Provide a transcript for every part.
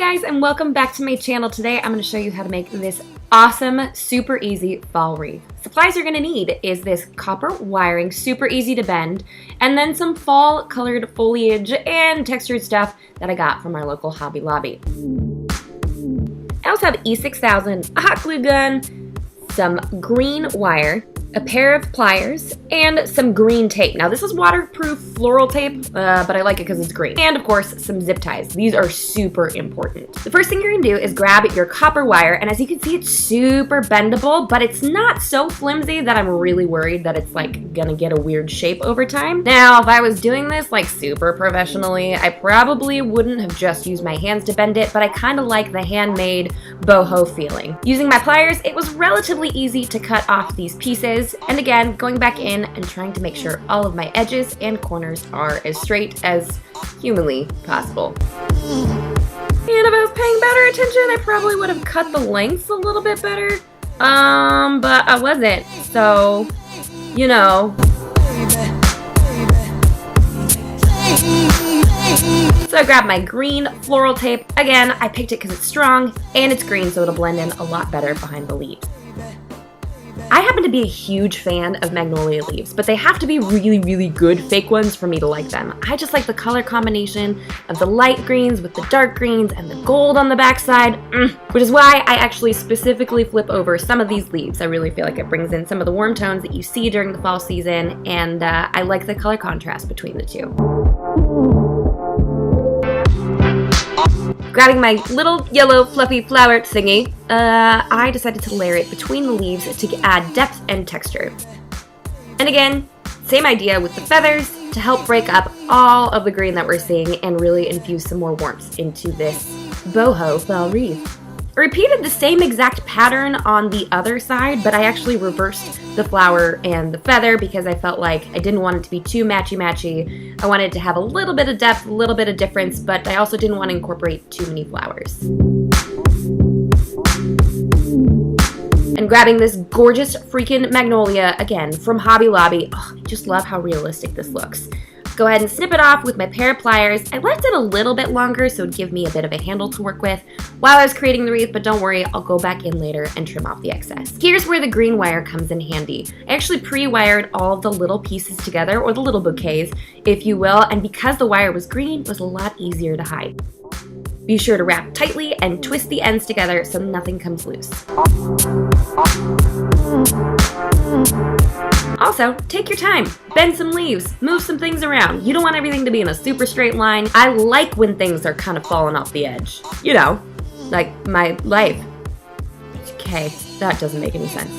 guys, and welcome back to my channel. Today I'm going to show you how to make this awesome, super easy fall wreath. Supplies you're going to need is this copper wiring, super easy to bend, and then some fall colored foliage and textured stuff that I got from our local Hobby Lobby. I also have E6000, a hot glue gun, some green wire, a pair of pliers, and some green tape. Now this is waterproof floral tape, but I like it because it's green. And of course, some zip ties. These are super important. The first thing you're gonna do is grab your copper wire, and as you can see, it's super bendable, but it's not so flimsy that I'm really worried that it's like gonna get a weird shape over time. Now, if I was doing this like super professionally, I probably wouldn't have just used my hands to bend it, but I kind of like the handmade boho feeling. Using my pliers, it was relatively easy to cut off these pieces. And again, going back in and trying to make sure all of my edges and corners are as straight as humanly possible. And if I was paying better attention, I probably would have cut the lengths a little bit better. But I wasn't, so, you know. So I grabbed my green floral tape. Again, I picked it because it's strong and it's green, so it'll blend in a lot better behind the leaves. I happen to be a huge fan of Magnolia Leaves, but they have to be really, really good fake ones for me to like them. I just like the color combination of the light greens with the dark greens and the gold on the backside, which is why I actually specifically flip over some of these leaves. I really feel like it brings in some of the warm tones that you see during the fall season, and I like the color contrast between the two. Grabbing my little yellow fluffy flower thingy, I decided to layer it between the leaves to add depth and texture. And again, same idea with the feathers to help break up all of the green that we're seeing and really infuse some more warmth into this boho fall wreath. I repeated the same exact pattern on the other side, but I actually reversed the flower and the feather because I felt like I didn't want it to be too matchy-matchy. I wanted to have a little bit of depth, a little bit of difference, but I also didn't want to incorporate too many flowers. And grabbing this gorgeous freaking magnolia, again, from Hobby Lobby. Oh, I just love how realistic this looks. Go ahead and snip it off with my pair of pliers. I left it a little bit longer so it would give me a bit of a handle to work with while I was creating the wreath, but don't worry, I'll go back in later and trim off the excess. Here's where the green wire comes in handy. I actually pre-wired all of the little pieces together, or the little bouquets, if you will, and because the wire was green, it was a lot easier to hide. Be sure to wrap tightly and twist the ends together so nothing comes loose. Also, take your time, bend some leaves, move some things around. You don't want everything to be in a super straight line. I like when things are kind of falling off the edge. You know, like my life. Okay, that doesn't make any sense.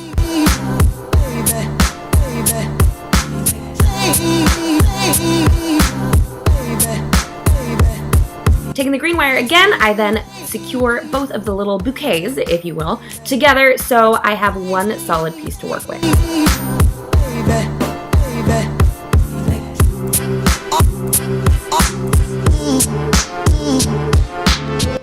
Taking the green wire again, I then secure both of the little bouquets, if you will, together so I have one solid piece to work with.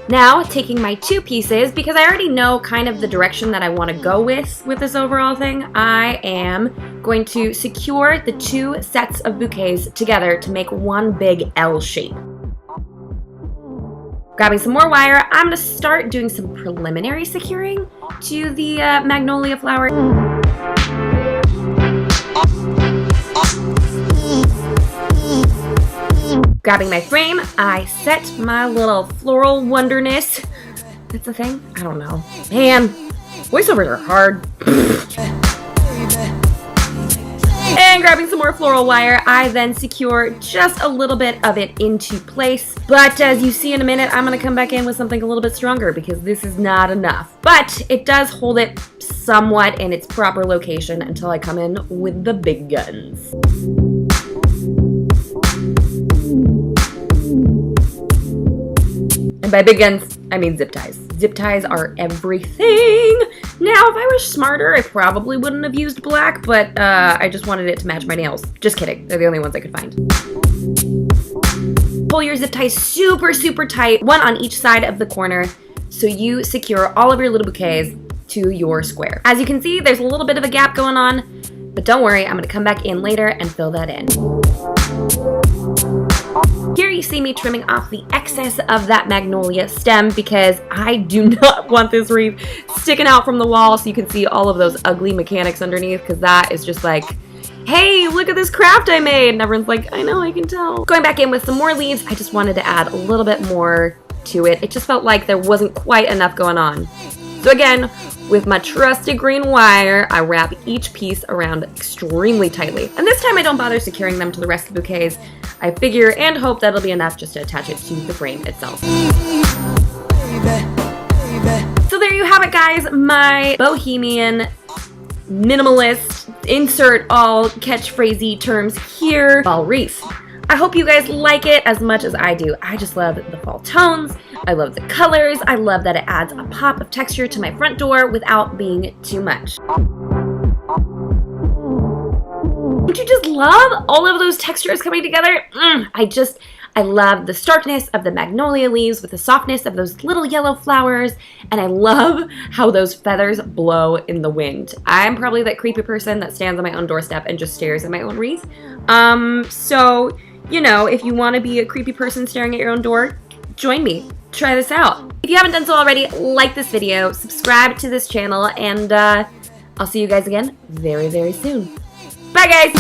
Now, taking my two pieces, because I already know kind of the direction that I want to go with this overall thing, I am going to secure the two sets of bouquets together to make one big L shape. Grabbing some more wire, I'm going to start doing some preliminary securing to the Magnolia Flower. Grabbing my frame, I set my little floral wonderness. That's a thing? I don't know. Man, voiceovers are hard. And grabbing some more floral wire, I then secure just a little bit of it into place. But as you see in a minute, I'm going to come back in with something a little bit stronger because this is not enough. But it does hold it somewhat in its proper location until I come in with the big guns. And by big guns, I mean zip ties. Zip ties are everything. Now, if I was smarter, I probably wouldn't have used black, but I just wanted it to match my nails. Just kidding. They're the only ones I could find. Pull your zip ties super, super tight, one on each side of the corner, so you secure all of your little bouquets to your square. As you can see, there's a little bit of a gap going on, but don't worry, I'm going to come back in later and fill that in. Here you see me trimming off the excess of that magnolia stem because I do not want this wreath sticking out from the wall so you can see all of those ugly mechanics underneath, because that is just like, hey, look at this craft I made. And everyone's like, I know, I can tell. Going back in with some more leaves, I just wanted to add a little bit more to it. It just felt like there wasn't quite enough going on. So again, with my trusty green wire, I wrap each piece around extremely tightly. And this time I don't bother securing them to the rest of the bouquets. I figure and hope that'll be enough just to attach it to the frame itself. So there you have it, guys. My bohemian, minimalist, insert all catchphrasey terms here, fall wreath. I hope you guys like it as much as I do. I just love the fall tones. I love the colors. I love that it adds a pop of texture to my front door without being too much. Don't you just love all of those textures coming together? I love the starkness of the magnolia leaves with the softness of those little yellow flowers, and I love how those feathers blow in the wind. I'm probably that creepy person that stands on my own doorstep and just stares at my own wreath. So, you know, if you want to be a creepy person staring at your own door, join me. Try this out. If you haven't done so already, like this video, subscribe to this channel, and I'll see you guys again very, very soon. Bye, guys!